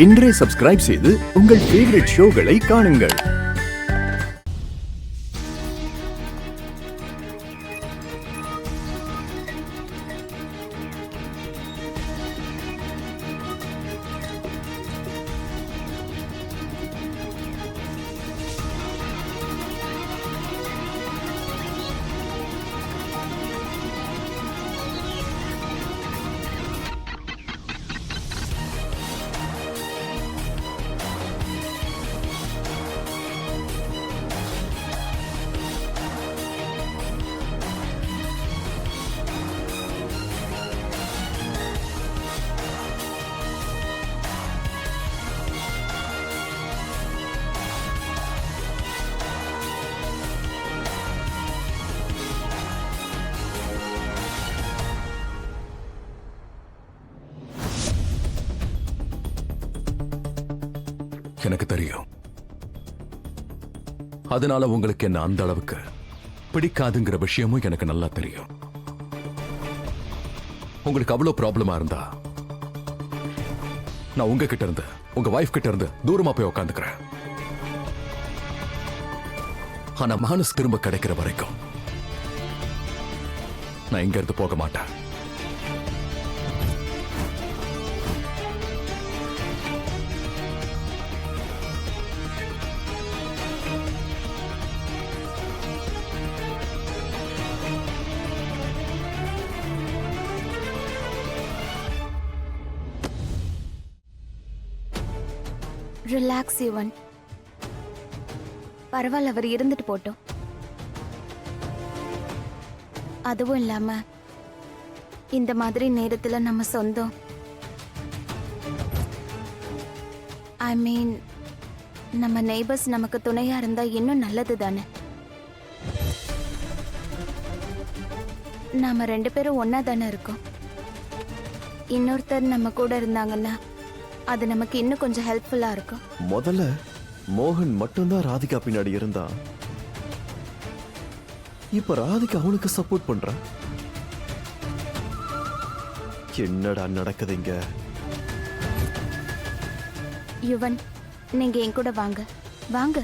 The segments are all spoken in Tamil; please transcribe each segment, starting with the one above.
இன்றே சப்ஸ்கிரைப் செய்து உங்கள் ஃபேவரட் ஷோகளை காணுங்கள். எனக்கு தெரியும். அதனால உங்களுக்கு என்ன அந்த அளவுக்கு பிடிக்காதுங்கிற விஷயமும் எனக்கு நல்லா தெரியும். உங்களுக்கு அவ்வளவு ப்ராப்ளமா இருந்தா நான் உங்ககிட்ட இருந்து, உங்க வைஃப் கிட்ட இருந்து தூரமா போய் உட்காந்துக்கிறேன். ஆனா மானஸ் திரும்ப கிடைக்கிற வரைக்கும் நான் இங்க இருந்து போக மாட்டேன். ரிலாக்ஸ் யுவன். பரவாயில்ல, அவர் இருந்துட்டு போட்டோம். அதுவும் இல்லாம இந்த மாதிரி நேரத்துல நம்ம சொந்தம், ஐ மீன் நம்ம நெய்பர்ஸ் நமக்கு துணையா இருந்தா இன்னும் நல்லது தானே. நாம 2 பேரும் ஒன்னா தானே இருக்கோம். இன்னொருத்தர் நம்ம கூட இருந்தாங்கன்னா அது நமக்கு இன்னும் கொஞ்சம் ஹெல்ப்ஃபுல்லா இருக்கும். முதல்ல மோகன் மட்டும்தான் ராதிகா பின்னாடி இருந்தா, இப்ப ராதிகா அவனுக்கு சப்போர்ட் பண்றான். என்னடா நடக்குதுங்க? யுவன், நீங்க என் கூட வாங்க வாங்க.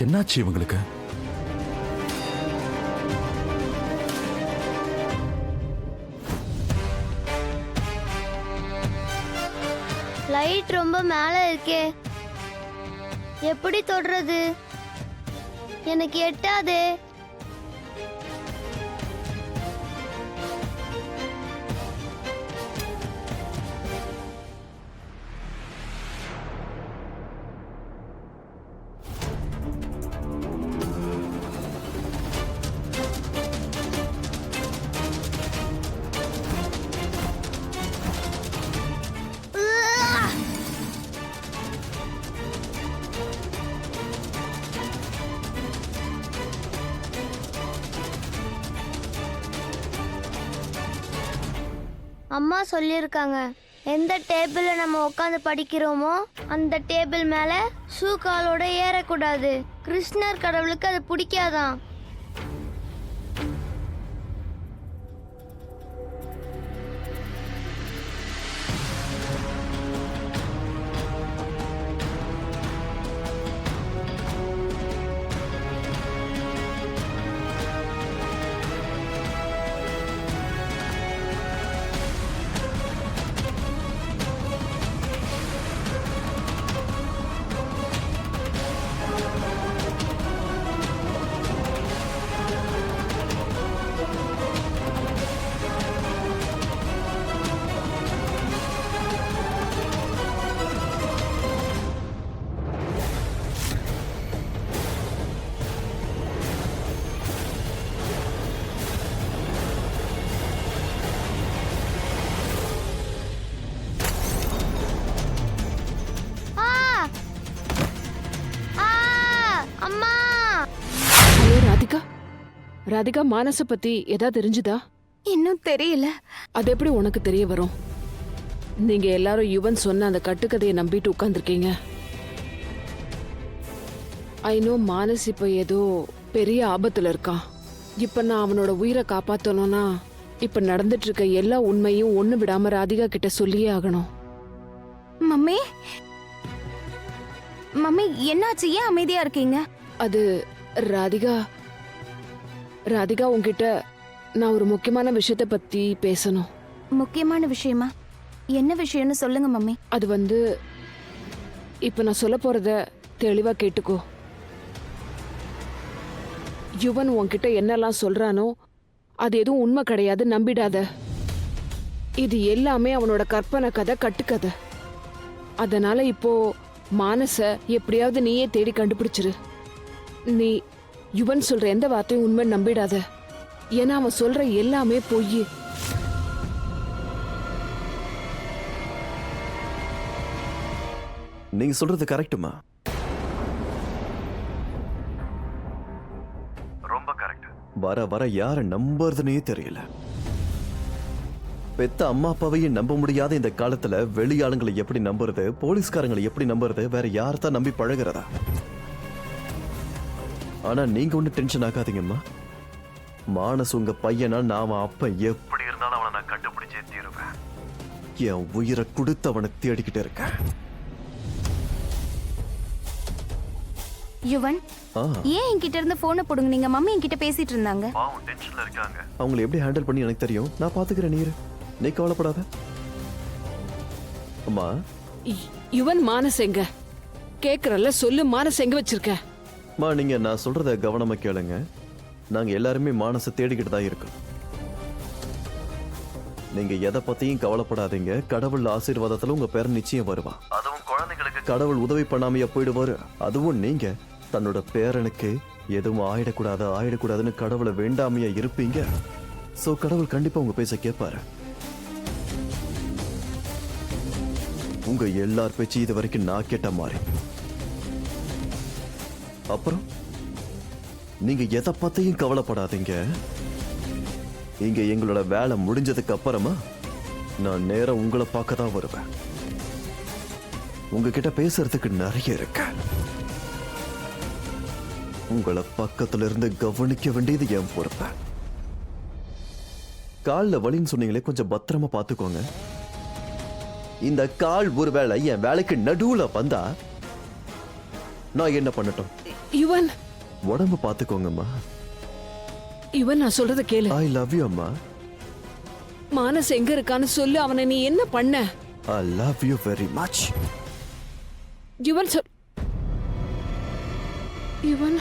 என்னாச்சு இவங்களுக்கு? லைட் ரொம்ப மேல இருக்கே, எப்படி தொடுறது? எனக்கு எட்டாதே. அம்மா சொல்லியிருக்காங்க, எந்த டேபிள்ல நம்ம உட்காந்து படிக்கிறோமோ அந்த டேபிள் மேல ஷூ காலோட ஏறக்கூடாது. கிருஷ்ணர் கடவுளுக்கு அது பிடிக்காதான். ராதிகா மானச பத்தி ஏதாவது தெரிஞ்சுதா? இன்னும் தெரியல. அது எப்படி உனக்கு தெரிய வரும்? நீங்க எல்லாரும் யுவன் சொன்ன அந்த கட்டுக்கதையை நம்பிட்டு உட்கார்ந்துருக்கீங்க. ஐநோ மானஸ் இப்ப ஏதோ பெரிய ஆபத்துல இருக்கான். இப்ப நான் அவனோட உயிரை காப்பாத்தணும்னா இப்ப நடந்துட்டு இருக்க எல்லா உண்மையும் ஒண்ணு விடாம ராதிகா கிட்ட சொல்லியே ஆகணும். மம்மி மம்மி என்னாச்சு? ஏன் அமைதியா இருக்கீங்க? அது ராதிகா ராதிகா உன்கிட்ட நான் ஒரு முக்கியமான விஷயத்த பத்தி பேசணும். முக்கியமான விஷயமா? என்ன விஷயம்னு சொல்லுங்க மம்மி. அது வந்து இப்ப நான் சொல்ல போறத தெளிவா கேட்டுக்கோ. யுவன் உன்கிட்ட என்னெல்லாம் சொல்றானோ அது எதுவும் உண்மை கிடையாது, நம்பிடாத. இது எல்லாமே அவனோட கற்பனை கதை, கட்டுக்கதை. அதனால இப்போ மானச எப்படியாவது நீயே தேடி கண்டுபிடிச்சிரு. நீ யுவன் சொல்ற எந்த வார்த்தையும் உண்மை நம்பிடாத. ஏன்னா அவன் சொல்ற எல்லாமே பொய். நீங்க சொல்றது கரெக்டுமா? ரொம்ப கரெக்ட். வர வர யார நம்புறதுனே தெரியல. பெத்த அம்மா அப்பாவையும் நம்ப முடியாத இந்த காலத்துல வெளியாளுங்களை எப்படி நம்புறது, போலீஸ்காரங்களை எப்படி நம்புறது, வேற யார்தான் நம்பி பழகிறதா? ஆனா நீங்க ஒண்ணு டென்ஷன் ஆகாதீங்கம்மா. மானஸ் உங்க பையனா நாம அப்ப எப்படி இருந்தாலும் அவனை நான் கண்டுபிடிச்சே தீருவேன். என் உயிரை கொடுத்து அவனை தேடிக்கிட்டு இருக்கேன். யுவன், ஏன் என்கிட்ட இருந்து போனை போடுங்க? நீங்க மம்மி என்கிட்ட பேசிட்டு இருந்தாங்க. டென்ஷன்ல இருக்காங்க. அவங்களை எப்படி ஹேண்டில் பண்ணி எனக்கு தெரியும். நான் பாத்துக்கிறேன். நீ கவலைப்படாத. அம்மா, யுவன் மானஸ் எங்க? கேக்குறல்ல, சொல்லு. மானஸ் எங்க வச்சிருக்க? அம்மா, நீங்க நான் சொல்றத கவனமா கேளுங்க. நாங்க எல்லாருமே மானச தேடிக்கிட்டு தான் இருக்கோம். நீங்க எதை பத்தியும் கவலைப்படாதீங்க. கடவுள் ஆசீர்வாதத்துல உங்க பேர் நிச்சயம் வருவான். அதுவும் குழந்தைகளுக்கு கடவுள் உதவி பண்ணாமையா போயிடுவாரு. அதுவும் நீங்க தன்னோட பேரனுக்கு எதுவும் ஆயிடக்கூடாதுன்னு கடவுளை வேண்டாமையா இருப்பீங்க. சோ கடவுள் கண்டிப்பா உங்க பேச கேட்பாரு. உங்க எல்லார் பேச்சு இது வரைக்கும் நான் கேட்ட மாதிரி. அப்புறம் நீங்க எதை பத்தியும் கவலைப்படாதீங்க. இங்க எங்களோட வேலை முடிஞ்சதுக்கு அப்புறமா நான் நேரம் உங்களை பார்க்க தான் வருவேன். உங்ககிட்ட பேசுறதுக்கு நிறைய இருக்கு. உங்களை பக்கத்துல இருந்து கவனிக்க வேண்டியது என் பொறுப்பு. கால்ல வலின்னு சொன்னீங்களே, கொஞ்சம் பத்திரமா பாத்துக்கோங்க. இந்த கால் ஒருவேளை என் வேலைக்கு நடுவுல வந்தா நான் என்ன பண்ணட்டும்? யுவன், உடம்பு பாத்துக்கோங்கம்மா. யுவன், நான் சொல்றத கேளு. ஐ லவ் யூ அம்மா. மானஸ் எங்க இருக்கான்னு சொல்லு. அவனை நீ என்ன பண்ண? I love you very much. Yuvan சொல். யுவன்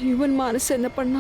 யுவன் மானஸ் என்ன பண்ணா?